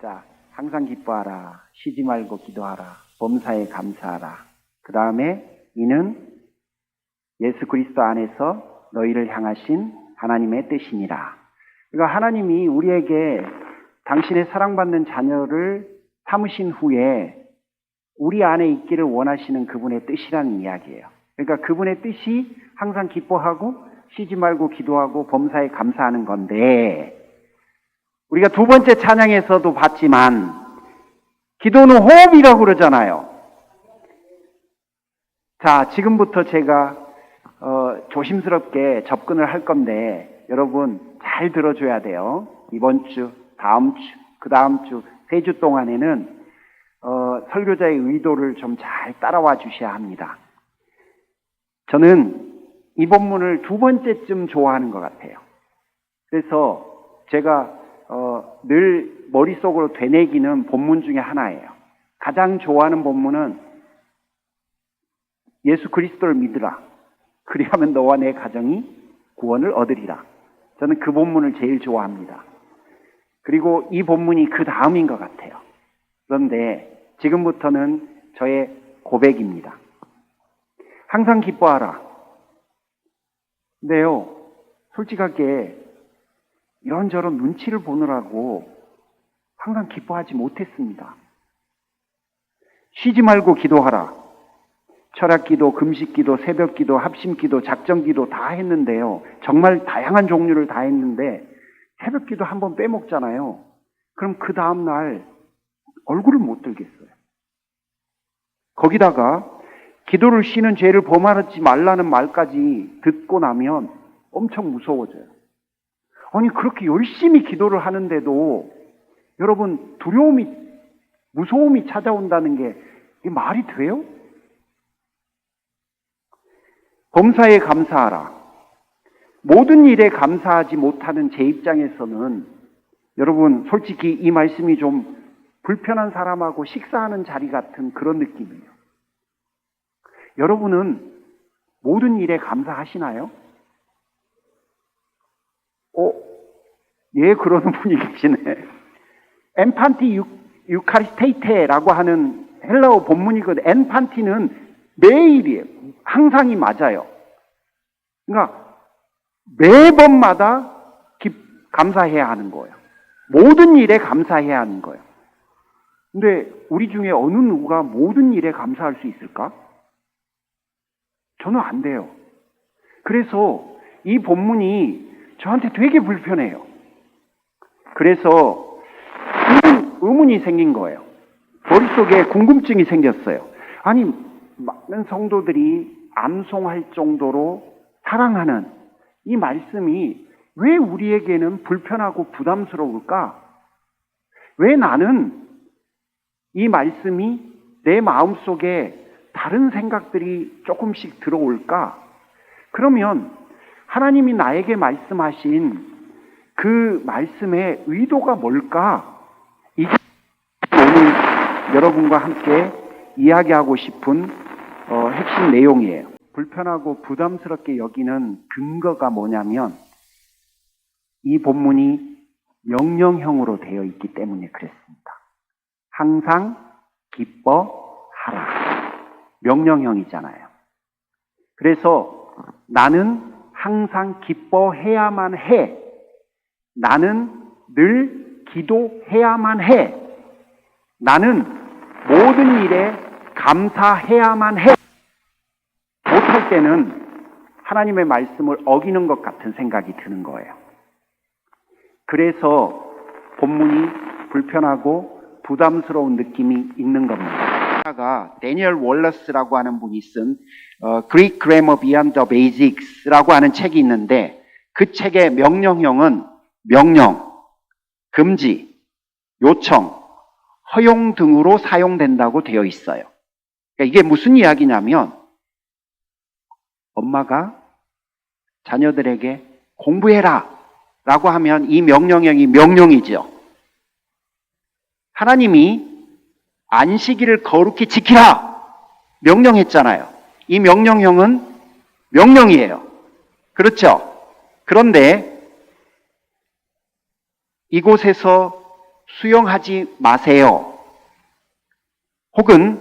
자, 항상 기뻐하라. 쉬지 말고 기도하라. 범사에 감사하라. 그 다음에 이는 예수 그리스도 안에서 너희를 향하신 하나님의 뜻이니라. 그러니까 하나님이 우리에게 당신의 사랑받는 자녀를 삼으신 후에 우리 안에 있기를 원하시는 그분의 뜻이라는 이야기예요. 그러니까 그분의 뜻이 항상 기뻐하고 쉬지 말고 기도하고 범사에 감사하는 건데, 우리가 두 번째 찬양에서도 봤지만 기도는 호흡이라고 그러잖아요. 자, 지금부터 제가 조심스럽게 접근을 할 건데 여러분 잘 들어줘야 돼요. 이번 주, 다음 주, 그 다음 주, 3주 동안에는 설교자의 의도를 좀 잘 따라와 주셔야 합니다. 저는 이 본문을 두 번째쯤 좋아하는 것 같아요. 그래서 제가 늘 머릿속으로 되뇌기는 본문 중에 하나예요. 가장 좋아하는 본문은 예수 그리스도를 믿으라. 그리하면 너와 내 가정이 구원을 얻으리라. 저는 그 본문을 제일 좋아합니다. 그리고 이 본문이 그 다음인 것 같아요. 그런데 지금부터는 저의 고백입니다. 항상 기뻐하라. 근데요, 솔직하게 이런저런 눈치를 보느라고 항상 기뻐하지 못했습니다. 쉬지 말고 기도하라. 철학기도, 금식기도, 새벽기도, 합심기도, 작정기도 다 했는데요. 정말 다양한 종류를 다 했는데 새벽기도 한번 빼먹잖아요. 그럼 그 다음날 얼굴을 못 들겠어요. 거기다가 기도를 쉬는 죄를 범하지 말라는 말까지 듣고 나면 엄청 무서워져요. 아니, 그렇게 열심히 기도를 하는데도 여러분 두려움이, 무서움이 찾아온다는 게 이게 말이 돼요? 범사에 감사하라. 모든 일에 감사하지 못하는 제 입장에서는 여러분 솔직히 이 말씀이 좀 불편한 사람하고 식사하는 자리 같은 그런 느낌이에요. 여러분은 모든 일에 감사하시나요? 예, 그러는 분이 계시네. 엔판티 유카리스테이테라고 하는 헬라어 본문이거든요. 엔판티는 매일이에요. 항상이 맞아요. 그러니까 매번마다 감사해야 하는 거예요. 모든 일에 감사해야 하는 거예요. 근데 우리 중에 어느 누가 모든 일에 감사할 수 있을까? 저는 안 돼요. 그래서 이 본문이 저한테 되게 불편해요. 그래서 의문이 생긴 거예요. 머릿속에 궁금증이 생겼어요. 아니, 많은 성도들이 암송할 정도로 사랑하는 이 말씀이 왜 우리에게는 불편하고 부담스러울까? 왜 나는 이 말씀이 내 마음속에 다른 생각들이 조금씩 들어올까? 그러면 하나님이 나에게 말씀하신 그 말씀의 의도가 뭘까? 이게 오늘 여러분과 함께 이야기하고 싶은 핵심 내용이에요. 불편하고 부담스럽게 여기는 근거가 뭐냐면 이 본문이 명령형으로 되어 있기 때문에 그랬습니다. 항상 기뻐하라. 명령형이잖아요. 그래서 나는 항상 기뻐해야만 해. 나는 늘 기도해야만 해. 나는 모든 일에 감사해야만 해. 못할 때는 하나님의 말씀을 어기는 것 같은 생각이 드는 거예요. 그래서 본문이 불편하고 부담스러운 느낌이 있는 겁니다. 하나가 데니얼 월러스라고 하는 분이 쓴 Greek Grammar Beyond the Basics라고 하는 책이 있는데 그 책의 명령형은 명령, 금지, 요청, 허용 등으로 사용된다고 되어 있어요. 그러니까 이게 무슨 이야기냐면 엄마가 자녀들에게 공부해라 라고 하면 이 명령형이 명령이죠. 하나님이 안식일을 거룩히 지키라 명령했잖아요. 이 명령형은 명령이에요. 그렇죠? 그런데 이곳에서 수용하지 마세요. 혹은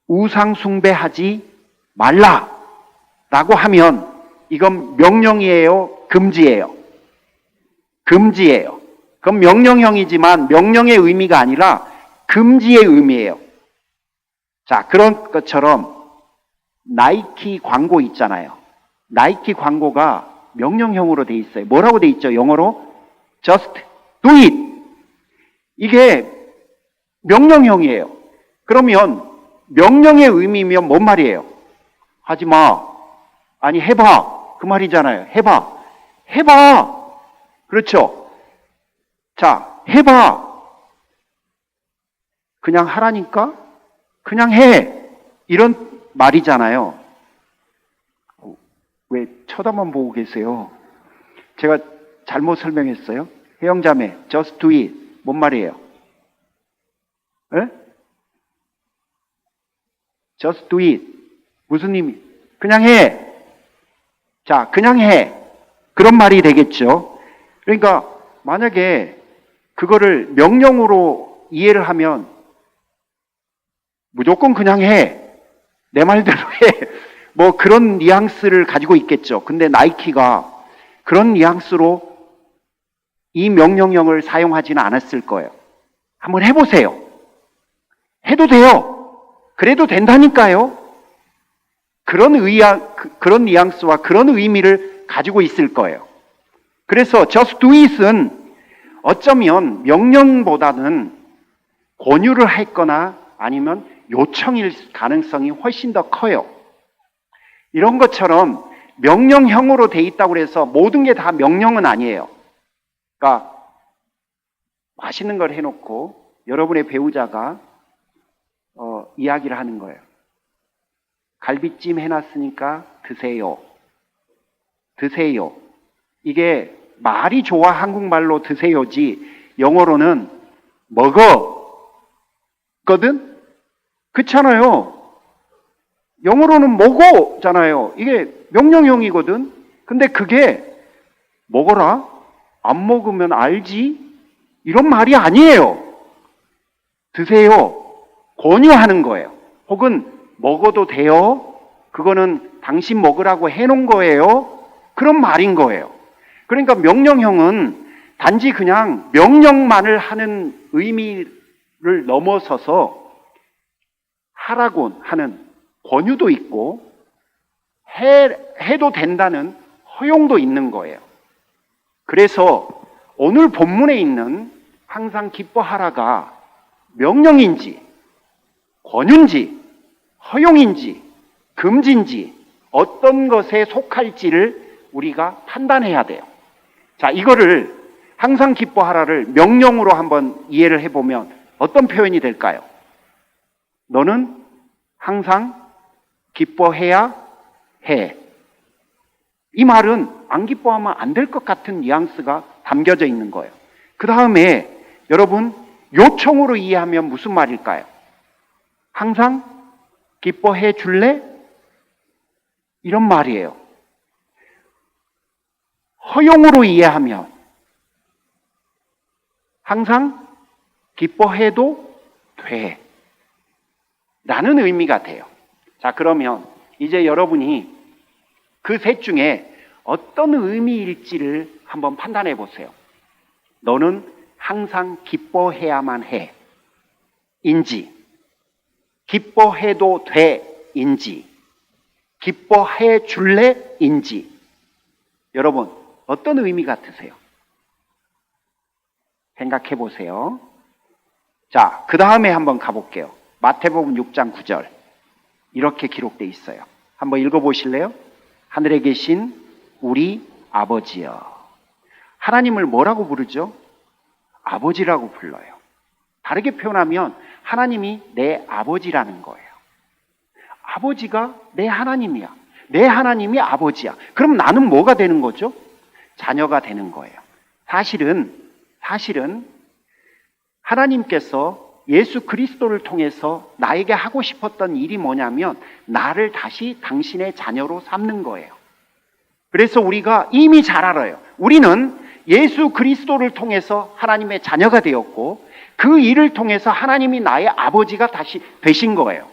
우상 숭배하지 말라라고 하면 이건 명령이에요, 금지예요? 금지예요. 그건 명령형이지만 명령의 의미가 아니라 금지의 의미예요. 자, 그런 것처럼 나이키 광고 있잖아요. 나이키 광고가 명령형으로 돼 있어요. 뭐라고 돼 있죠? 영어로 just do it. 이게 명령형이에요. 그러면 명령의 의미면 뭔 말이에요? 하지 마. 아니, 해봐. 그 말이잖아요. 해봐. 해봐. 그렇죠? 자, 해봐. 그냥 하라니까? 그냥 해. 이런 말이잖아요. 왜 쳐다만 보고 계세요? 제가 잘못 설명했어요? 혜영자매, just do it. 뭔 말이에요? 에? just do it. 무슨 의미? 그냥 해. 자, 그냥 해. 그런 말이 되겠죠. 그러니까 만약에 그거를 명령으로 이해를 하면 무조건 그냥 해. 내 말대로 해. 뭐 그런 뉘앙스를 가지고 있겠죠. 근데 나이키가 그런 뉘앙스로 이 명령형을 사용하지는 않았을 거예요. 한번 해보세요. 해도 돼요. 그래도 된다니까요. 그런 뉘앙스와 그런 의미를 가지고 있을 거예요. 그래서 just do it은 어쩌면 명령보다는 권유를 했거나 아니면 요청일 가능성이 훨씬 더 커요. 이런 것처럼 명령형으로 돼 있다고 해서 모든 게 다 명령은 아니에요. 그러니까 맛있는 걸 해놓고 여러분의 배우자가 이야기를 하는 거예요. 갈비찜 해놨으니까 드세요. 드세요. 이게 말이 좋아 한국말로 드세요지 영어로는 먹어거든? 그렇잖아요. 영어로는 먹어잖아요. 이게 명령형이거든. 근데 그게 먹어라? 안 먹으면 알지? 이런 말이 아니에요. 드세요. 권유하는 거예요. 혹은 먹어도 돼요? 그거는 당신 먹으라고 해놓은 거예요? 그런 말인 거예요. 그러니까 명령형은 단지 그냥 명령만을 하는 의미를 넘어서서 하라고 하는 권유도 있고 해도 된다는 허용도 있는 거예요. 그래서 오늘 본문에 있는 항상 기뻐하라가 명령인지 권유인지 허용인지 금지인지 어떤 것에 속할지를 우리가 판단해야 돼요. 자, 이거를 항상 기뻐하라를 명령으로 한번 이해를 해보면 어떤 표현이 될까요? 너는 항상 기뻐해야 해. 이 말은 안 기뻐하면 안 될 것 같은 뉘앙스가 담겨져 있는 거예요. 그 다음에 여러분 요청으로 이해하면 무슨 말일까요? 항상 기뻐해 줄래? 이런 말이에요. 허용으로 이해하면 항상 기뻐해도 돼. 라는 의미가 돼요. 자, 그러면 이제 여러분이 그 셋 중에 어떤 의미일지를 한번 판단해 보세요. 너는 항상 기뻐해야만 해. 인지, 기뻐해도 돼. 인지, 기뻐해 줄래? 인지. 여러분, 어떤 의미 같으세요? 생각해 보세요. 자, 그 다음에 한번 가볼게요. 마태복음 6장 9절. 이렇게 기록되어 있어요. 한번 읽어보실래요? 하늘에 계신 우리 아버지여. 하나님을 뭐라고 부르죠? 아버지라고 불러요. 다르게 표현하면 하나님이 내 아버지라는 거예요. 아버지가 내 하나님이야. 내 하나님이 아버지야. 그럼 나는 뭐가 되는 거죠? 자녀가 되는 거예요. 사실은 하나님께서 예수 그리스도를 통해서 나에게 하고 싶었던 일이 뭐냐면 나를 다시 당신의 자녀로 삼는 거예요. 그래서 우리가 이미 잘 알아요. 우리는 예수 그리스도를 통해서 하나님의 자녀가 되었고 그 일을 통해서 하나님이 나의 아버지가 다시 되신 거예요.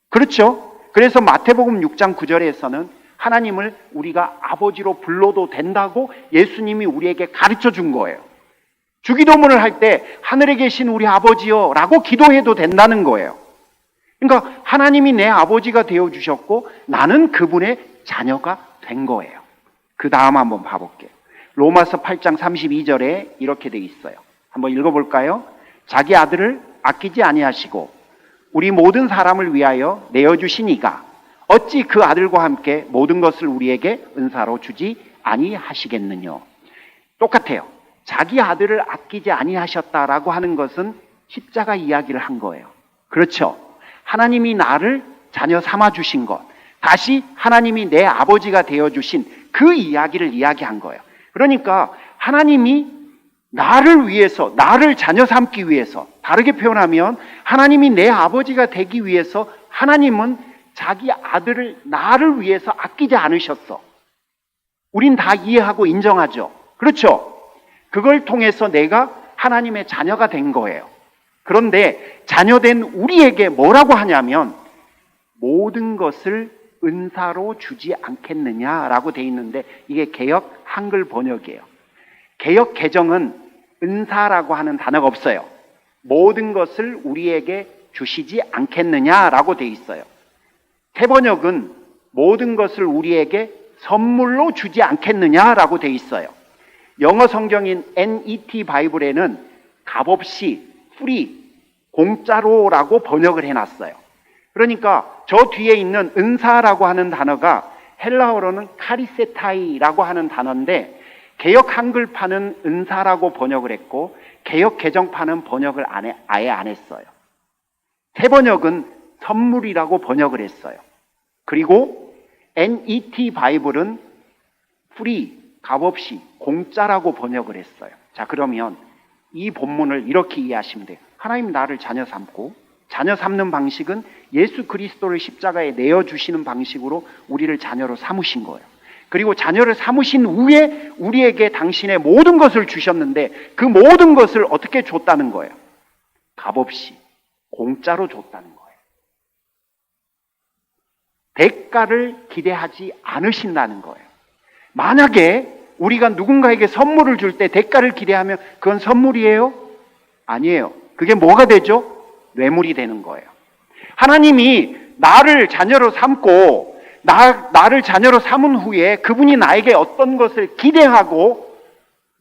그렇죠? 그래서 마태복음 6장 9절에서는 하나님을 우리가 아버지로 불러도 된다고 예수님이 우리에게 가르쳐 준 거예요. 주기도문을 할 때 하늘에 계신 우리 아버지요 라고 기도해도 된다는 거예요. 그러니까 하나님이 내 아버지가 되어주셨고 나는 그분의 자녀가 된 거예요. 그 다음 한번 봐볼게요. 로마서 8장 32절에 이렇게 돼 있어요. 한번 읽어볼까요? 자기 아들을 아끼지 아니하시고 우리 모든 사람을 위하여 내어주신 이가 어찌 그 아들과 함께 모든 것을 우리에게 은사로 주지 아니하시겠느냐. 똑같아요. 자기 아들을 아끼지 아니하셨다라고 하는 것은 십자가 이야기를 한 거예요. 그렇죠? 하나님이 나를 자녀 삼아 주신 것, 다시 하나님이 내 아버지가 되어 주신 그 이야기를 이야기한 거예요. 그러니까 하나님이 나를 위해서, 나를 자녀 삼기 위해서, 다르게 표현하면 하나님이 내 아버지가 되기 위해서 하나님은 자기 아들을 나를 위해서 아끼지 않으셨어. 우린 다 이해하고 인정하죠. 그렇죠? 그걸 통해서 내가 하나님의 자녀가 된 거예요. 그런데 자녀된 우리에게 뭐라고 하냐면 모든 것을 은사로 주지 않겠느냐라고 돼 있는데 이게 개역 한글 번역이에요. 개역 개정은 은사라고 하는 단어가 없어요. 모든 것을 우리에게 주시지 않겠느냐라고 돼 있어요. 새번역은 모든 것을 우리에게 선물로 주지 않겠느냐라고 돼 있어요. 영어 성경인 NET 바이블에는 값없이 free, 공짜로라고 번역을 해놨어요. 그러니까 저 뒤에 있는 은사라고 하는 단어가 헬라어로는 카리세타이라고 하는 단어인데 개역 한글판은 은사라고 번역을 했고 개역 개정판은 번역을 아예 안 했어요. 새번역은 선물이라고 번역을 했어요. 그리고 NET 바이블은 free, 값없이 공짜라고 번역을 했어요. 자, 그러면 이 본문을 이렇게 이해하시면 돼요. 하나님 나를 자녀 삼고 자녀 삼는 방식은 예수 그리스도를 십자가에 내어주시는 방식으로 우리를 자녀로 삼으신 거예요. 그리고 자녀를 삼으신 후에 우리에게 당신의 모든 것을 주셨는데 그 모든 것을 어떻게 줬다는 거예요? 값없이 공짜로 줬다는 거예요. 대가를 기대하지 않으신다는 거예요. 만약에 우리가 누군가에게 선물을 줄 때 대가를 기대하면 그건 선물이에요? 아니에요. 그게 뭐가 되죠? 뇌물이 되는 거예요. 하나님이 나를 자녀로 삼고 나를 자녀로 삼은 후에 그분이 나에게 어떤 것을 기대하고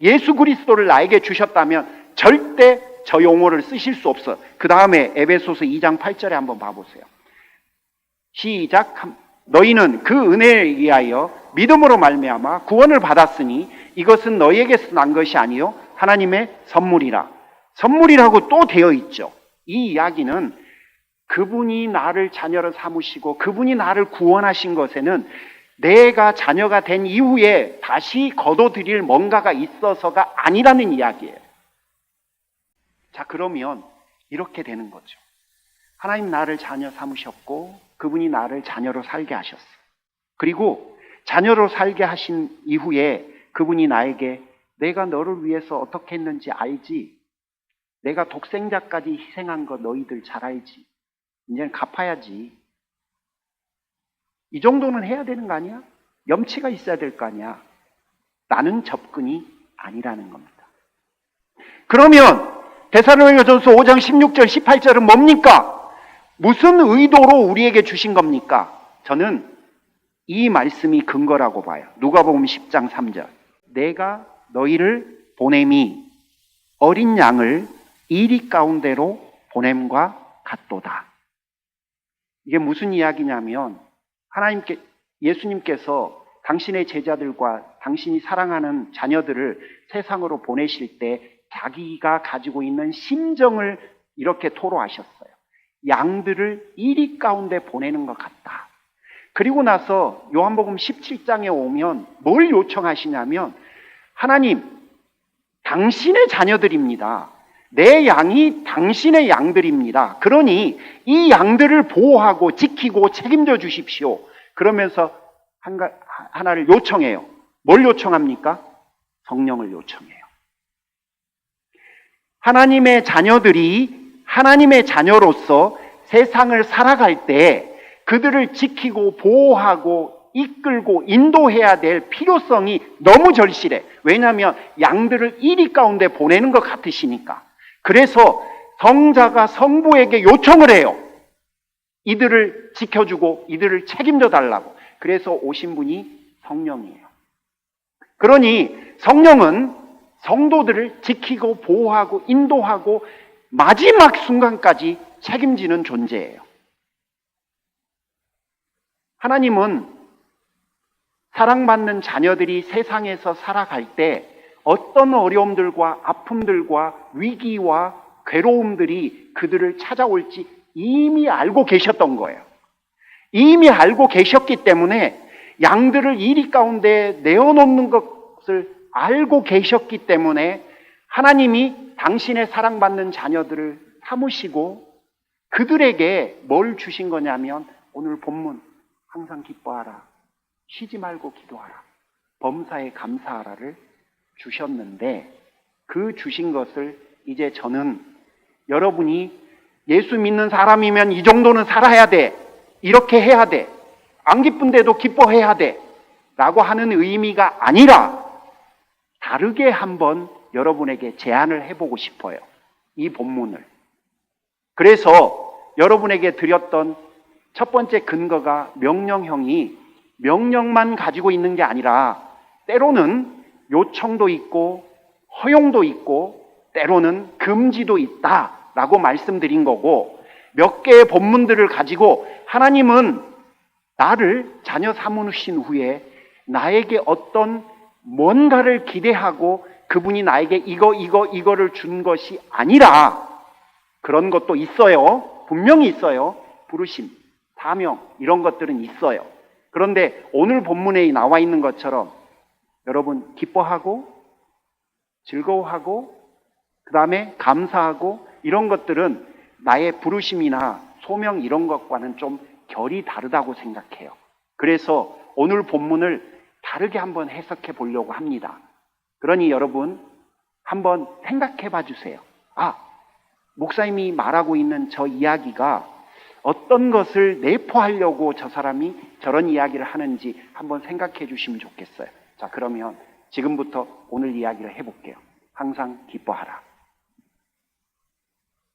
예수 그리스도를 나에게 주셨다면 절대 저 용어를 쓰실 수 없어요. 그 다음에 에베소서 2장 8절에 한번 봐보세요. 시작. 너희는 그 은혜에 의하여 믿음으로 말미암아 구원을 받았으니 이것은 너희에게서 난 것이 아니요 하나님의 선물이라. 선물이라고 또 되어 있죠. 이 이야기는 그분이 나를 자녀로 삼으시고 그분이 나를 구원하신 것에는 내가 자녀가 된 이후에 다시 거둬들일 뭔가가 있어서가 아니라는 이야기예요. 자, 그러면 이렇게 되는 거죠. 하나님 나를 자녀 삼으셨고 그분이 나를 자녀로 살게 하셨어요. 그리고 자녀로 살게 하신 이후에 그분이 나에게 내가 너를 위해서 어떻게 했는지 알지? 내가 독생자까지 희생한 거 너희들 잘 알지? 이제는 갚아야지. 이 정도는 해야 되는 거 아니야? 염치가 있어야 될 거 아니야? 나는 접근이 아니라는 겁니다. 그러면 데살로니가전서 5장 16절 18절은 뭡니까? 무슨 의도로 우리에게 주신 겁니까? 저는 이 말씀이 근거라고 봐요. 누가복음 10장 3절. 내가 너희를 보냄이 어린 양을 이리 가운데로 보냄과 같도다. 이게 무슨 이야기냐면 예수님께서 당신의 제자들과 당신이 사랑하는 자녀들을 세상으로 보내실 때 자기가 가지고 있는 심정을 이렇게 토로하셨어요. 양들을 이리 가운데 보내는 것 같다. 그리고 나서 요한복음 17장에 오면 뭘 요청하시냐면 하나님, 당신의 자녀들입니다. 내 양이 당신의 양들입니다. 그러니 이 양들을 보호하고 지키고 책임져 주십시오. 그러면서 하나를 요청해요. 뭘 요청합니까? 성령을 요청해요. 하나님의 자녀들이 하나님의 자녀로서 세상을 살아갈 때 그들을 지키고 보호하고 이끌고 인도해야 될 필요성이 너무 절실해. 왜냐하면 양들을 이리 가운데 보내는 것 같으시니까. 그래서 성자가 성부에게 요청을 해요. 이들을 지켜주고 이들을 책임져 달라고. 그래서 오신 분이 성령이에요. 그러니 성령은 성도들을 지키고 보호하고 인도하고 마지막 순간까지 책임지는 존재예요. 하나님은 사랑받는 자녀들이 세상에서 살아갈 때 어떤 어려움들과 아픔들과 위기와 괴로움들이 그들을 찾아올지 이미 알고 계셨던 거예요. 이미 알고 계셨기 때문에 양들을 이리 가운데 내어놓는 것을 알고 계셨기 때문에 하나님이 당신의 사랑받는 자녀들을 삼으시고 그들에게 뭘 주신 거냐면 오늘 본문 항상 기뻐하라, 쉬지 말고 기도하라, 범사에 감사하라를 주셨는데 그 주신 것을 이제 저는 여러분이 예수 믿는 사람이면 이 정도는 살아야 돼, 이렇게 해야 돼, 안 기쁜데도 기뻐해야 돼 라고 하는 의미가 아니라 다르게 한번 여러분에게 제안을 해보고 싶어요. 이 본문을. 그래서 여러분에게 드렸던 첫 번째 근거가 명령형이 명령만 가지고 있는 게 아니라 때로는 요청도 있고 허용도 있고 때로는 금지도 있다라고 말씀드린 거고, 몇 개의 본문들을 가지고 하나님은 나를 자녀 삼으신 후에 나에게 어떤 뭔가를 기대하고 그분이 나에게 이거를 준 것이 아니라 그런 것도 있어요. 분명히 있어요. 부르심, 사명 이런 것들은 있어요. 그런데 오늘 본문에 나와 있는 것처럼 여러분 기뻐하고 즐거워하고 그 다음에 감사하고 이런 것들은 나의 부르심이나 소명 이런 것과는 좀 결이 다르다고 생각해요. 그래서 오늘 본문을 다르게 한번 해석해 보려고 합니다. 그러니 여러분 한번 생각해 봐 주세요. 목사님이 말하고 있는 저 이야기가 어떤 것을 내포하려고 저 사람이 저런 이야기를 하는지 한번 생각해 주시면 좋겠어요. 자, 그러면 지금부터 오늘 이야기를 해볼게요. 항상 기뻐하라.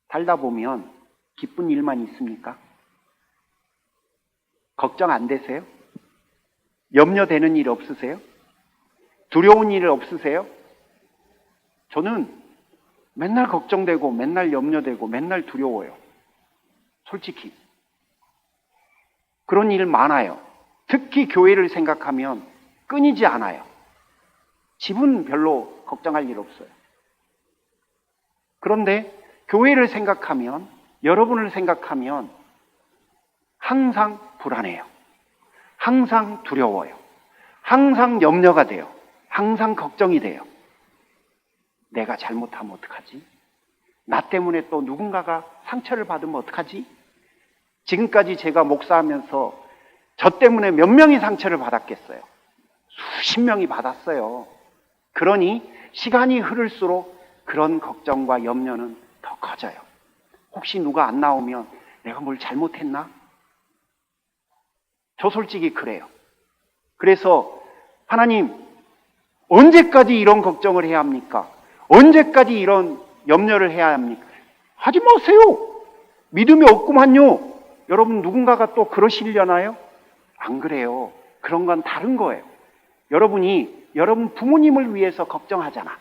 살다 보면 기쁜 일만 있습니까? 걱정 안 되세요? 염려되는 일 없으세요? 두려운 일 없으세요? 저는 맨날 걱정되고 맨날 염려되고 맨날 두려워요. 솔직히. 그런 일 많아요. 특히 교회를 생각하면 끊이지 않아요. 집은 별로 걱정할 일 없어요. 그런데 교회를 생각하면, 여러분을 생각하면 항상 불안해요. 항상 두려워요. 항상 염려가 돼요. 항상 걱정이 돼요. 내가 잘못하면 어떡하지? 나 때문에 또 누군가가 상처를 받으면 어떡하지? 지금까지 제가 목사하면서 저 때문에 몇 명이 상처를 받았겠어요? 수십 명이 받았어요. 그러니 시간이 흐를수록 그런 걱정과 염려는 더 커져요. 혹시 누가 안 나오면 내가 뭘 잘못했나? 저 솔직히 그래요. 그래서 하나님, 언제까지 이런 걱정을 해야 합니까? 언제까지 이런 염려를 해야 합니까? 하지 마세요. 믿음이 없구만요. 여러분 누군가가 또 그러시려나요? 안 그래요. 그런 건 다른 거예요. 여러분이 여러분 부모님을 위해서 걱정하잖아.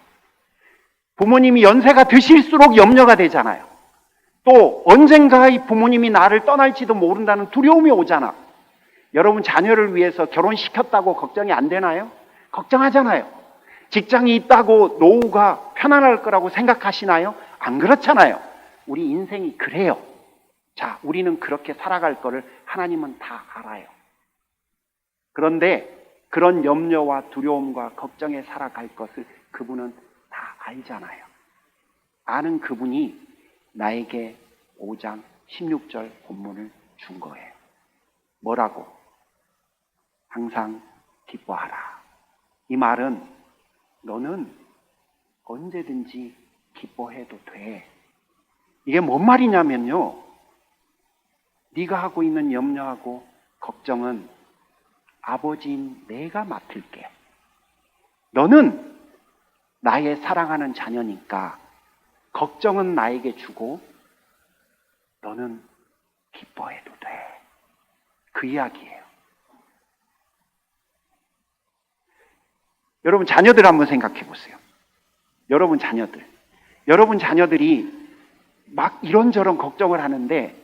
부모님이 연세가 드실수록 염려가 되잖아요. 또 언젠가 이 부모님이 나를 떠날지도 모른다는 두려움이 오잖아. 여러분 자녀를 위해서 결혼시켰다고 걱정이 안 되나요? 걱정하잖아요. 직장이 있다고 노후가 편안할 거라고 생각하시나요? 안 그렇잖아요. 우리 인생이 그래요. 자, 우리는 그렇게 살아갈 거를 하나님은 다 알아요. 그런데 그런 염려와 두려움과 걱정에 살아갈 것을 그분은 다 알잖아요. 아는 그분이 나에게 5장 16절 본문을 준 거예요. 뭐라고? 항상 기뻐하라. 이 말은 너는 언제든지 기뻐해도 돼. 이게 뭔 말이냐면요. 네가 하고 있는 염려하고 걱정은 아버지인 내가 맡을게. 너는 나의 사랑하는 자녀니까 걱정은 나에게 주고 너는 기뻐해도 돼. 그 이야기예요. 여러분 자녀들 한번 생각해 보세요. 여러분 자녀들이 막 이런저런 걱정을 하는데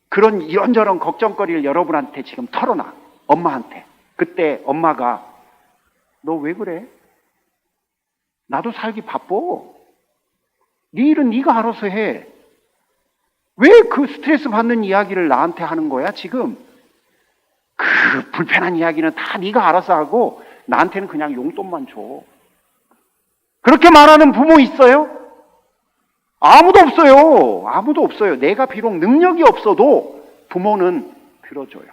그런 이런저런 걱정거리를 여러분한테 지금 털어놔. 엄마한테. 그때 엄마가 너 왜 그래? 나도 살기 바빠. 네 일은 네가 알아서 해. 왜 그 스트레스 받는 이야기를 나한테 하는 거야 지금? 그 불편한 이야기는 다 네가 알아서 하고 나한테는 그냥 용돈만 줘. 그렇게 말하는 부모 있어요? 아무도 없어요. 아무도 없어요. 내가 비록 능력이 없어도 부모는 들어줘요.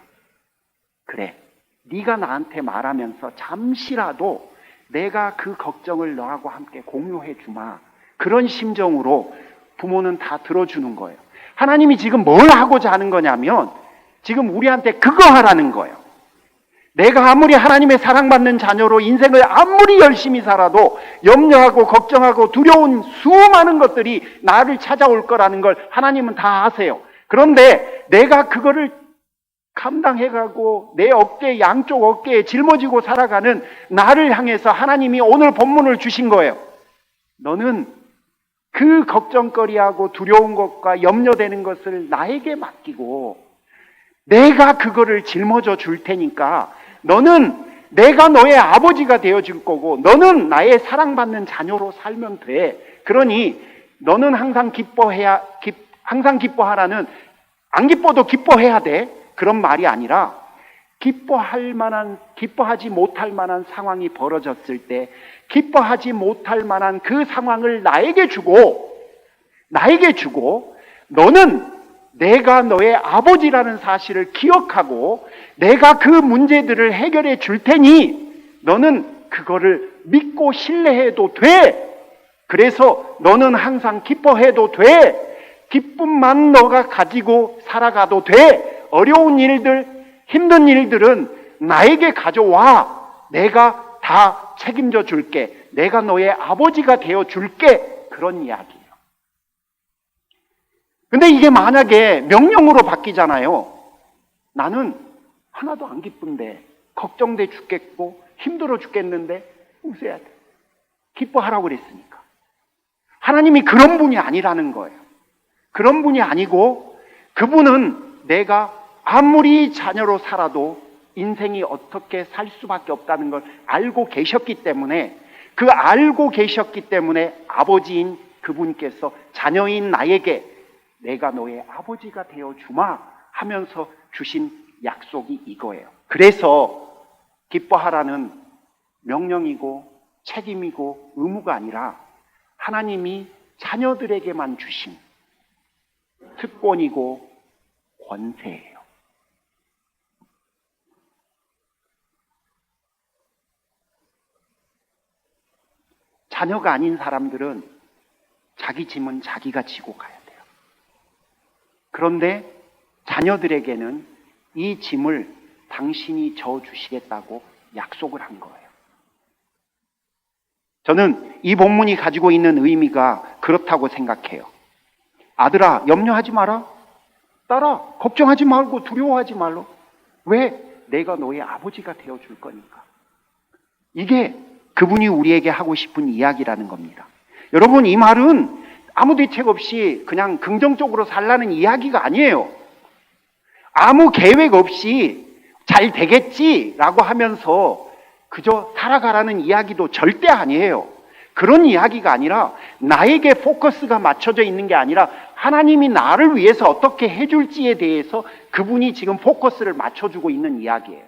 그래, 네가 나한테 말하면서 잠시라도 내가 그 걱정을 너하고 함께 공유해 주마. 그런 심정으로 부모는 다 들어주는 거예요. 하나님이 지금 뭘 하고자 하는 거냐면 지금 우리한테 그거 하라는 거예요. 내가 아무리 하나님의 사랑받는 자녀로 인생을 아무리 열심히 살아도 염려하고 걱정하고 두려운 수많은 것들이 나를 찾아올 거라는 걸 하나님은 다 아세요. 그런데 내가 그거를 감당해가고 내 어깨, 양쪽 어깨에 짊어지고 살아가는 나를 향해서 하나님이 오늘 본문을 주신 거예요. 너는 그 걱정거리하고 두려운 것과 염려되는 것을 나에게 맡기고 내가 그거를 짊어져 줄 테니까 너는 내가 너의 아버지가 되어줄 거고 너는 나의 사랑받는 자녀로 살면 돼. 그러니 너는 항상 기뻐하라는 안 기뻐도 기뻐해야 돼. 그런 말이 아니라 기뻐하지 못할 만한 상황이 벌어졌을 때 기뻐하지 못할 만한 그 상황을 나에게 주고 너는 내가 너의 아버지라는 사실을 기억하고 내가 그 문제들을 해결해 줄 테니 너는 그거를 믿고 신뢰해도 돼. 그래서 너는 항상 기뻐해도 돼. 기쁨만 너가 가지고 살아가도 돼. 어려운 일들, 힘든 일들은 나에게 가져와. 내가 다 책임져 줄게. 내가 너의 아버지가 되어 줄게. 그런 이야기예요. 근데 이게 만약에 명령으로 바뀌잖아요. 나는 하나도 안 기쁜데 걱정돼 죽겠고 힘들어 죽겠는데 웃어야 돼. 기뻐하라고 그랬으니까. 하나님이 그런 분이 아니라는 거예요. 그런 분이 아니고 그분은 내가 아무리 자녀로 살아도 인생이 어떻게 살 수밖에 없다는 걸 알고 계셨기 때문에 그 알고 계셨기 때문에 아버지인 그분께서 자녀인 나에게 내가 너의 아버지가 되어 주마 하면서 주신 약속이 이거예요. 그래서 기뻐하라는 명령이고 책임이고 의무가 아니라 하나님이 자녀들에게만 주신 특권이고 권세예요. 자녀가 아닌 사람들은 자기 짐은 자기가 지고 가야 돼요. 그런데 자녀들에게는 이 짐을 당신이 져주시겠다고 약속을 한 거예요. 저는 이 본문이 가지고 있는 의미가 그렇다고 생각해요. 아들아, 염려하지 마라. 딸아, 걱정하지 말고 두려워하지 말고. 왜? 내가 너의 아버지가 되어줄 거니까. 이게 그분이 우리에게 하고 싶은 이야기라는 겁니다. 여러분, 이 말은 아무 대책 없이 그냥 긍정적으로 살라는 이야기가 아니에요. 아무 계획 없이 잘 되겠지라고 하면서 그저 살아가라는 이야기도 절대 아니에요. 그런 이야기가 아니라 나에게 포커스가 맞춰져 있는 게 아니라 하나님이 나를 위해서 어떻게 해줄지에 대해서 그분이 지금 포커스를 맞춰주고 있는 이야기예요.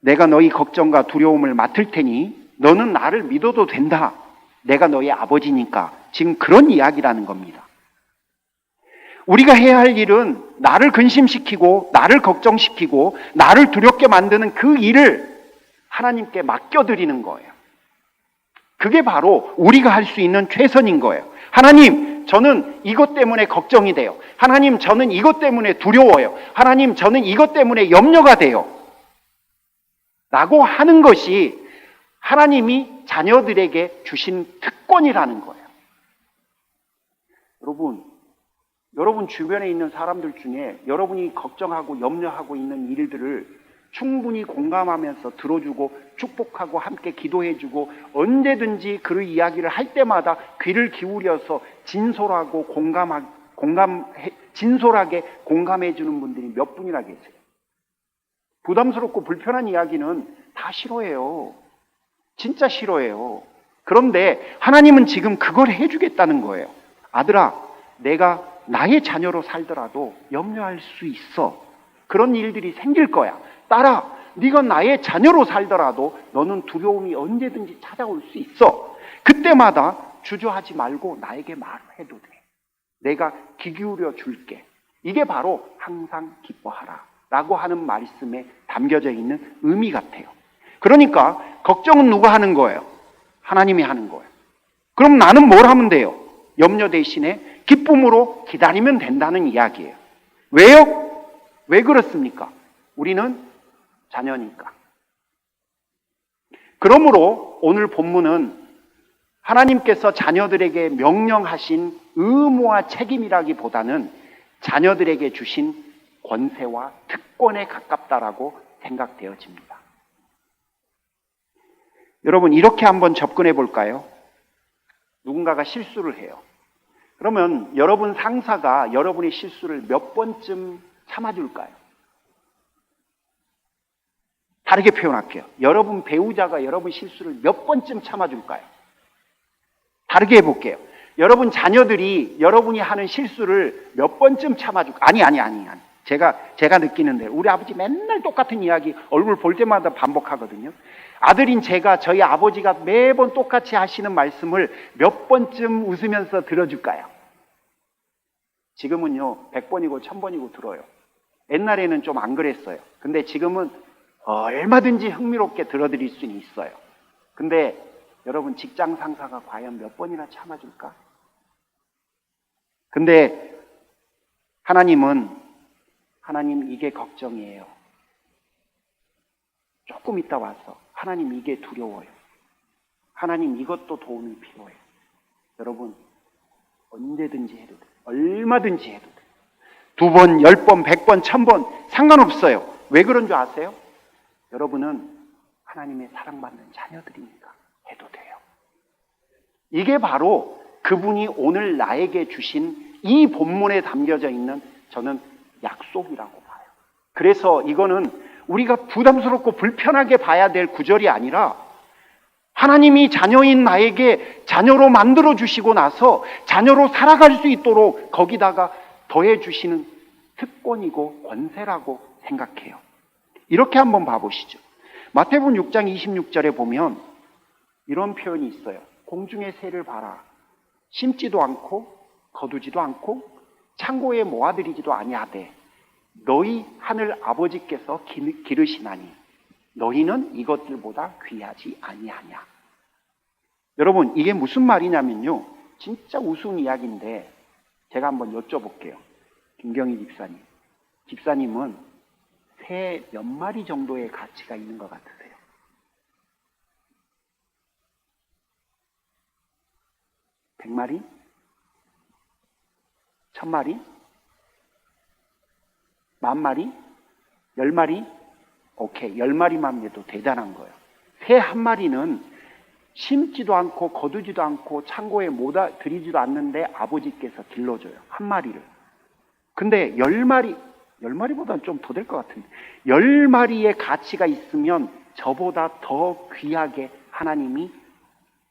내가 너희 걱정과 두려움을 맡을 테니 너는 나를 믿어도 된다. 내가 너희 아버지니까. 지금 그런 이야기라는 겁니다. 우리가 해야 할 일은 나를 근심시키고 나를 걱정시키고 나를 두렵게 만드는 그 일을 하나님께 맡겨드리는 거예요. 그게 바로 우리가 할 수 있는 최선인 거예요. 하나님, 저는 이것 때문에 걱정이 돼요. 하나님, 저는 이것 때문에 두려워요. 하나님, 저는 이것 때문에 염려가 돼요. 라고 하는 것이 하나님이 자녀들에게 주신 특권이라는 거예요. 여러분 주변에 있는 사람들 중에 여러분이 걱정하고 염려하고 있는 일들을 충분히 공감하면서 들어주고 축복하고 함께 기도해주고 언제든지 그 이야기를 할 때마다 귀를 기울여서 진솔하게 공감해주는 분들이 몇 분이나 계세요. 부담스럽고 불편한 이야기는 다 싫어해요. 진짜 싫어해요. 그런데 하나님은 지금 그걸 해주겠다는 거예요. 아들아, 내가 나의 자녀로 살더라도 염려할 수 있어. 그런 일들이 생길 거야. 딸아, 네가 나의 자녀로 살더라도 너는 두려움이 언제든지 찾아올 수 있어. 그때마다 주저하지 말고 나에게 말해도 돼. 내가 귀 기울여 줄게. 이게 바로 항상 기뻐하라 라고 하는 말씀에 담겨져 있는 의미 같아요. 그러니까 걱정은 누가 하는 거예요? 하나님이 하는 거예요. 그럼 나는 뭘 하면 돼요? 염려 대신에 기쁨으로 기다리면 된다는 이야기예요. 왜요? 왜 그렇습니까? 우리는 자녀니까. 그러므로 오늘 본문은 하나님께서 자녀들에게 명령하신 의무와 책임이라기보다는 자녀들에게 주신 권세와 특권에 가깝다라고 생각되어집니다. 여러분, 이렇게 한번 접근해 볼까요? 누군가가 실수를 해요. 그러면 여러분 상사가 여러분의 실수를 몇 번쯤 참아줄까요? 다르게 표현할게요. 여러분 배우자가 여러분 실수를 몇 번쯤 참아줄까요? 다르게 해볼게요. 여러분 자녀들이 여러분이 하는 실수를 몇 번쯤 참아줄까요? 아니. 제가 느끼는데 우리 아버지 맨날 똑같은 이야기 얼굴 볼 때마다 반복하거든요. 아들인 제가 저희 아버지가 매번 똑같이 하시는 말씀을 몇 번쯤 웃으면서 들어줄까요? 지금은요 100번이고 1000번이고 들어요. 옛날에는 좀 안 그랬어요. 근데 지금은 얼마든지 흥미롭게 들어드릴 수는 있어요. 근데 여러분 직장 상사가 과연 몇 번이나 참아줄까? 근데 하나님 이게 걱정이에요. 조금 있다 와서 하나님 이게 두려워요. 하나님 이것도 도움이 필요해요. 여러분 언제든지 해도 돼요. 얼마든지 해도 돼요. 2번, 10번, 100번, 1000번 상관없어요. 왜 그런 줄 아세요? 여러분은 하나님의 사랑받는 자녀들이니까 해도 돼요. 이게 바로 그분이 오늘 나에게 주신 이 본문에 담겨져 있는 저는 약속이라고 봐요. 그래서 이거는 우리가 부담스럽고 불편하게 봐야 될 구절이 아니라 하나님이 자녀인 나에게 자녀로 만들어 주시고 나서 자녀로 살아갈 수 있도록 거기다가 더해 주시는 특권이고 권세라고 생각해요. 이렇게 한번 봐보시죠. 마태복음 6장 26절에 보면 이런 표현이 있어요. 공중의 새를 봐라. 심지도 않고 거두지도 않고 창고에 모아들이지도 아니하되 너희 하늘 아버지께서 기르시나니 너희는 이것들보다 귀하지 아니하냐. 여러분 이게 무슨 말이냐면요. 진짜 우스운 이야기인데 제가 한번 여쭤볼게요. 김경희 집사님. 집사님은 새 몇 마리 정도의 가치가 있는 것 같으세요? 100마리? 1000마리? 10,000마리? 10마리? 오케이, 10마리만 해도 대단한 거예요. 새 한 마리는 심지도 않고 거두지도 않고 창고에 모아 들이지도 않는데 아버지께서 길러줘요. 한 마리를. 근데 10마리보다는 좀 더 될 것 같은데 10마리의 가치가 있으면 저보다 더 귀하게 하나님이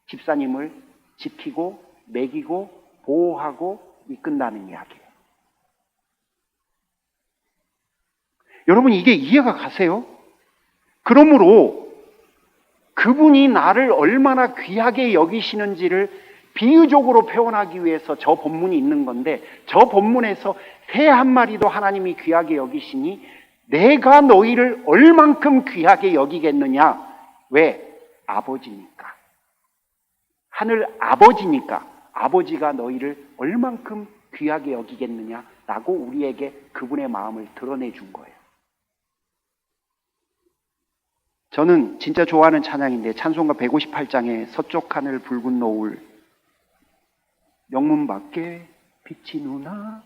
집사님을 지키고 먹이고 보호하고 이끈다는 이야기예요. 여러분 이게 이해가 가세요? 그러므로 그분이 나를 얼마나 귀하게 여기시는지를 비유적으로 표현하기 위해서 저 본문이 있는 건데, 저 본문에서 새 한 마리도 하나님이 귀하게 여기시니 내가 너희를 얼만큼 귀하게 여기겠느냐? 왜? 아버지니까. 하늘 아버지니까. 아버지가 너희를 얼만큼 귀하게 여기겠느냐라고 우리에게 그분의 마음을 드러내 준 거예요. 저는 진짜 좋아하는 찬양인데, 찬송가 158장에 서쪽 하늘 붉은 노을 영문 밖에 빛이 누나,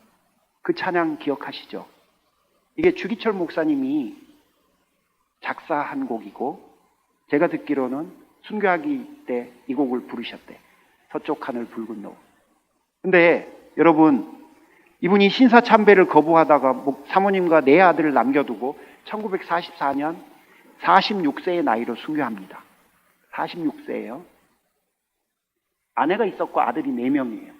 그 찬양 기억하시죠? 이게 주기철 목사님이 작사한 곡이고, 제가 듣기로는 순교하기 때 이 곡을 부르셨대. 서쪽 하늘 붉은 노을. 근데 여러분, 이분이 신사참배를 거부하다가 사모님과 네 아들을 남겨두고 1944년 46세의 나이로 순교합니다. 46세예요. 아내가 있었고 아들이 4명이에요.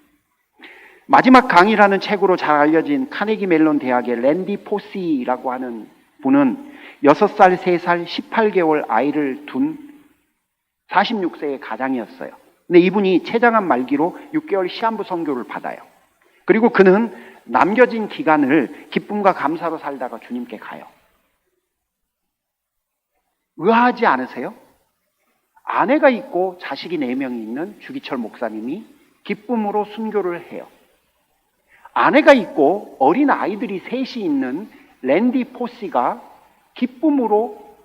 마지막 강의라는 책으로 잘 알려진 카네기 멜론 대학의 랜디 포시라고 하는 분은 6살, 3살, 18개월 아이를 둔 46세의 가장이었어요. 근데 이분이 췌장암 말기로 6개월 시한부 선교를 받아요. 그리고 그는 남겨진 기간을 기쁨과 감사로 살다가 주님께 가요. 의아하지 않으세요? 아내가 있고 자식이 4명이 있는 주기철 목사님이 기쁨으로 순교를 해요. 아내가 있고 어린 아이들이 셋이 있는 랜디 포시가 기쁨으로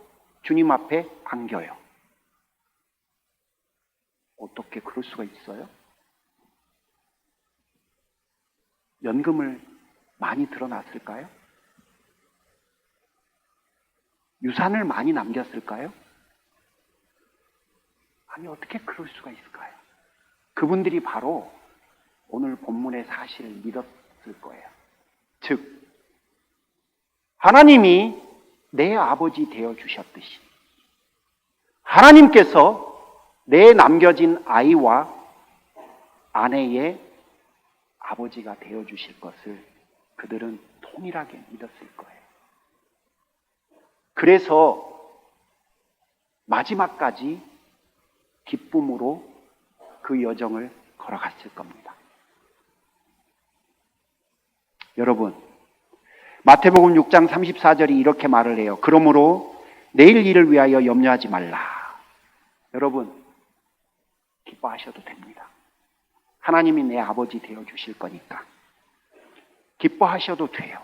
주님 앞에 안겨요. 어떻게 그럴 수가 있어요? 연금을 많이 들어놨을까요? 유산을 많이 남겼을까요? 아니, 어떻게 그럴 수가 있을까요? 그분들이 바로 오늘 본문의 사실을 믿었을 거예요. 즉, 하나님이 내 아버지 되어 주셨듯이 하나님께서 내 남겨진 아이와 아내의 아버지가 되어 주실 것을 그들은 동일하게 믿었을 거예요. 그래서 마지막까지 기쁨으로 그 여정을 걸어갔을 겁니다. 여러분, 마태복음 6장 34절이 이렇게 말을 해요. 그러므로 내일 일을 위하여 염려하지 말라. 여러분, 기뻐하셔도 됩니다. 하나님이 내 아버지 되어 주실 거니까 기뻐하셔도 돼요.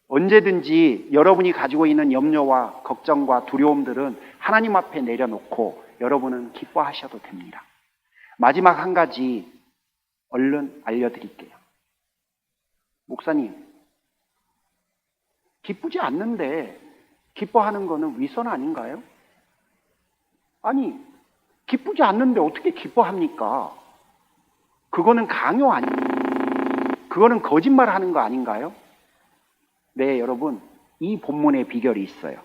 언제든지 여러분이 가지고 있는 염려와 걱정과 두려움들은 하나님 앞에 내려놓고 여러분은 기뻐하셔도 됩니다. 마지막 한 가지 얼른 알려드릴게요. 목사님, 기쁘지 않는데 기뻐하는 거는 위선 아닌가요? 아니, 기쁘지 않는데 어떻게 기뻐합니까? 그거는 강요 그거는 거짓말 하는 거 아닌가요? 네, 여러분, 이 본문의 비결이 있어요.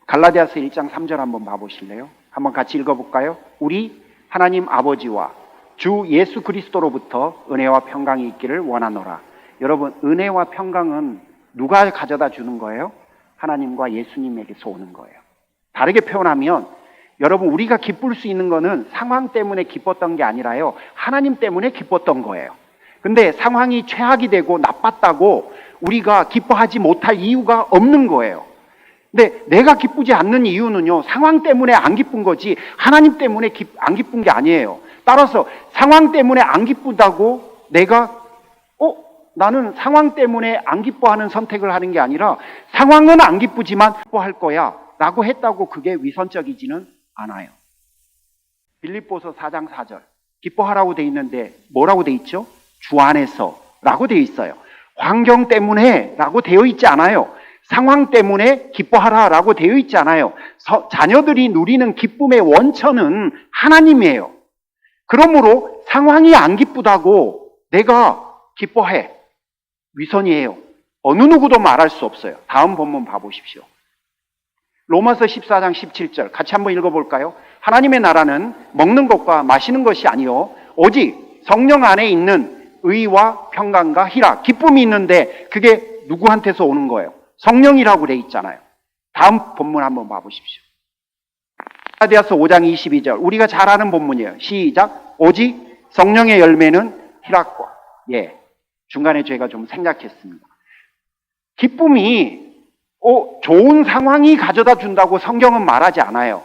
갈라디아서 1장 3절 한번 봐보실래요? 한번 같이 읽어볼까요? 우리 하나님 아버지와 주 예수 그리스도로부터 은혜와 평강이 있기를 원하노라. 여러분, 은혜와 평강은 누가 가져다 주는 거예요? 하나님과 예수님에게서 오는 거예요. 다르게 표현하면 여러분, 우리가 기쁠 수 있는 거는 상황 때문에 기뻤던 게 아니라요, 하나님 때문에 기뻤던 거예요. 근데 상황이 최악이 되고 나빴다고 우리가 기뻐하지 못할 이유가 없는 거예요. 근데 내가 기쁘지 않는 이유는요, 상황 때문에 안 기쁜 거지 하나님 때문에 안 기쁜 게 아니에요. 따라서 상황 때문에 안 기쁘다고 내가 나는 상황 때문에 안 기뻐하는 선택을 하는 게 아니라 상황은 안 기쁘지만 기뻐할 거야 라고 했다고 그게 위선적이지는 않아요. 빌립보서 4장 4절 기뻐하라고 돼 있는데 뭐라고 돼 있죠? 주 안에서 라고 돼 있어요. 환경 때문에 라고 되어 있지 않아요. 상황 때문에 기뻐하라 라고 되어 있지 않아요. 자녀들이 누리는 기쁨의 원천은 하나님이에요. 그러므로 상황이 안 기쁘다고 내가 기뻐해, 위선이에요. 어느 누구도 말할 수 없어요. 다음 본문 봐보십시오. 로마서 14장 17절 같이 한번 읽어볼까요? 하나님의 나라는 먹는 것과 마시는 것이 아니요 오직 성령 안에 있는 의와 평강과 희락, 기쁨이 있는데 그게 누구한테서 오는 거예요? 성령이라고 돼 있잖아요. 다음 본문 한번 봐보십시오. 갈라디아서 5장 22절 우리가 잘 아는 본문이에요. 시작. 오직 성령의 열매는 희락과, 중간에 제가 좀 생략했습니다. 기쁨이 좋은 상황이 가져다 준다고 성경은 말하지 않아요.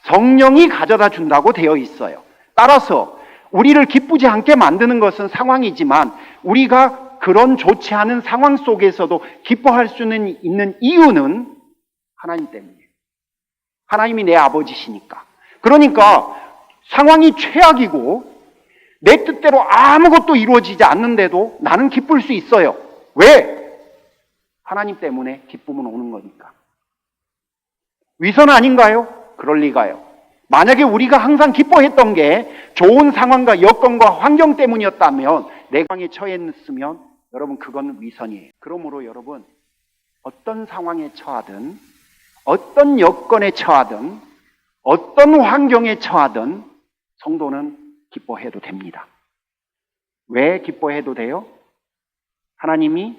성령이 가져다 준다고 되어 있어요. 따라서 우리를 기쁘지 않게 만드는 것은 상황이지만 우리가 그런 좋지 않은 상황 속에서도 기뻐할 수는 있는 이유는 하나님 때문이에요. 하나님이 내 아버지시니까. 그러니까 상황이 최악이고 내 뜻대로 아무것도 이루어지지 않는데도 나는 기쁠 수 있어요. 왜? 하나님 때문에 기쁨은 오는 거니까. 위선 아닌가요? 그럴 리가요. 만약에 우리가 항상 기뻐했던 게 좋은 상황과 여건과 환경 때문이었다면, 내 상황에 처했으면 여러분 그건 위선이에요. 그러므로 여러분 어떤 상황에 처하든 어떤 여건에 처하든 어떤 환경에 처하든 성도는 기뻐해도 됩니다. 왜 기뻐해도 돼요? 하나님이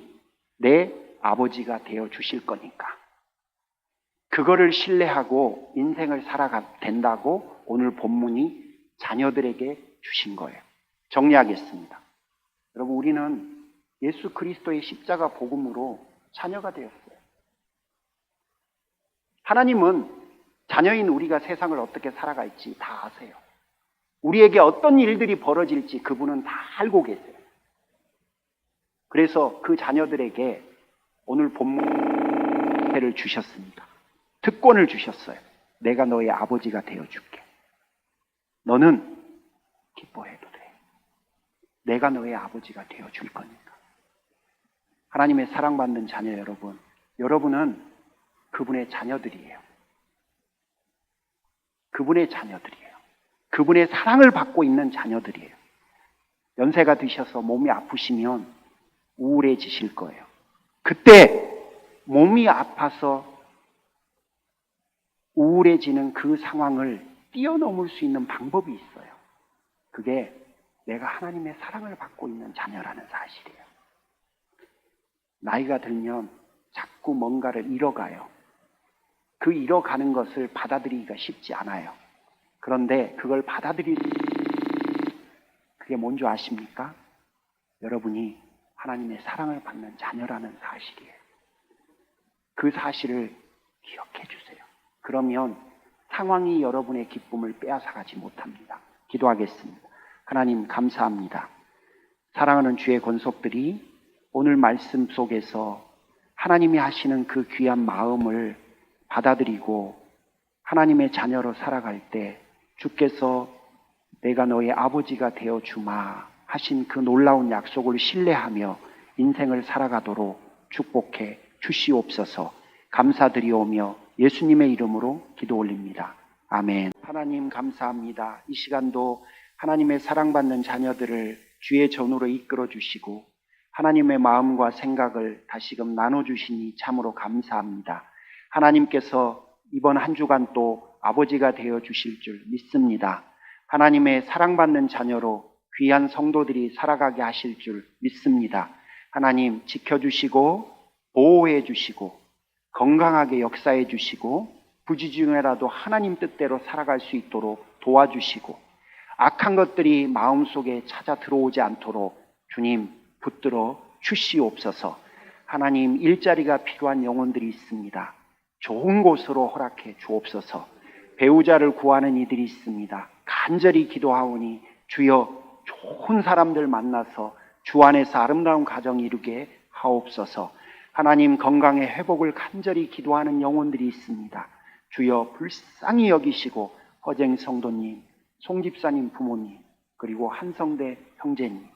내 아버지가 되어 주실 거니까. 그거를 신뢰하고 인생을 살아가 된다고 오늘 본문이 자녀들에게 주신 거예요. 정리하겠습니다. 여러분, 우리는 예수 그리스도의 십자가 복음으로 자녀가 되었어요. 하나님은 자녀인 우리가 세상을 어떻게 살아갈지 다 아세요. 우리에게 어떤 일들이 벌어질지 그분은 다 알고 계세요. 그래서 그 자녀들에게 오늘 본문을 주셨습니다. 특권을 주셨어요. 내가 너의 아버지가 되어줄게. 너는 기뻐해도 돼. 내가 너의 아버지가 되어줄 거니까. 하나님의 사랑받는 자녀 여러분, 여러분은 그분의 자녀들이에요. 그분의 자녀들이에요. 그분의 사랑을 받고 있는 자녀들이에요. 연세가 드셔서 몸이 아프시면 우울해지실 거예요. 그때 몸이 아파서 우울해지는 그 상황을 뛰어넘을 수 있는 방법이 있어요. 그게 내가 하나님의 사랑을 받고 있는 자녀라는 사실이에요. 나이가 들면 자꾸 뭔가를 잃어가요. 그 잃어가는 것을 받아들이기가 쉽지 않아요. 그런데 그걸 그게 뭔지 아십니까? 여러분이 하나님의 사랑을 받는 자녀라는 사실이에요. 그 사실을 기억해 주세요. 그러면 상황이 여러분의 기쁨을 빼앗아가지 못합니다. 기도하겠습니다. 하나님 감사합니다. 사랑하는 주의 권속들이 오늘 말씀 속에서 하나님이 하시는 그 귀한 마음을 받아들이고 하나님의 자녀로 살아갈 때 주께서 내가 너의 아버지가 되어 주마 하신 그 놀라운 약속을 신뢰하며 인생을 살아가도록 축복해 주시옵소서. 감사드리오며 예수님의 이름으로 기도 올립니다. 아멘. 하나님 감사합니다. 이 시간도 하나님의 사랑받는 자녀들을 주의 전으로 이끌어 주시고 하나님의 마음과 생각을 다시금 나눠주시니 참으로 감사합니다. 하나님께서 이번 한 주간 또 아버지가 되어 주실 줄 믿습니다. 하나님의 사랑받는 자녀로 귀한 성도들이 살아가게 하실 줄 믿습니다. 하나님 지켜주시고 보호해 주시고 건강하게 역사해 주시고 부지중에라도 하나님 뜻대로 살아갈 수 있도록 도와주시고 악한 것들이 마음속에 찾아 들어오지 않도록 주님 붙들어 주시옵소서. 하나님 일자리가 필요한 영혼들이 있습니다. 좋은 곳으로 허락해 주옵소서. 배우자를 구하는 이들이 있습니다. 간절히 기도하오니 주여 좋은 사람들 만나서 주 안에서 아름다운 가정 이루게 하옵소서. 하나님 건강의 회복을 간절히 기도하는 영혼들이 있습니다. 주여 불쌍히 여기시고 허쟁 성도님, 송집사님 부모님, 그리고 한성대 형제님,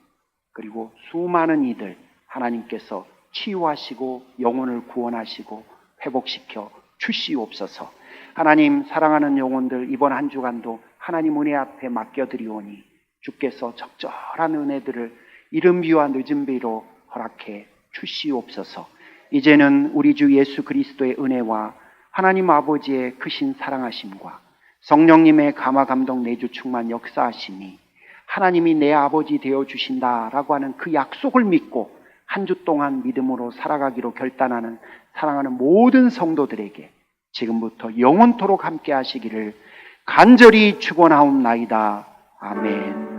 그리고 수많은 이들 하나님께서 치유하시고 영혼을 구원하시고 회복시켜 주시옵소서. 하나님 사랑하는 영혼들 이번 한 주간도 하나님 은혜 앞에 맡겨드리오니 주께서 적절한 은혜들을 이른 비와 늦은 비로 허락해 주시옵소서. 이제는 우리 주 예수 그리스도의 은혜와 하나님 아버지의 크신 사랑하심과 성령님의 감화 감동 내주 충만 역사하심이 하나님이 내 아버지 되어 주신다라고 하는 그 약속을 믿고 한 주 동안 믿음으로 살아가기로 결단하는 사랑하는 모든 성도들에게 지금부터 영원토록 함께 하시기를 간절히 축원하옵나이다. 아멘.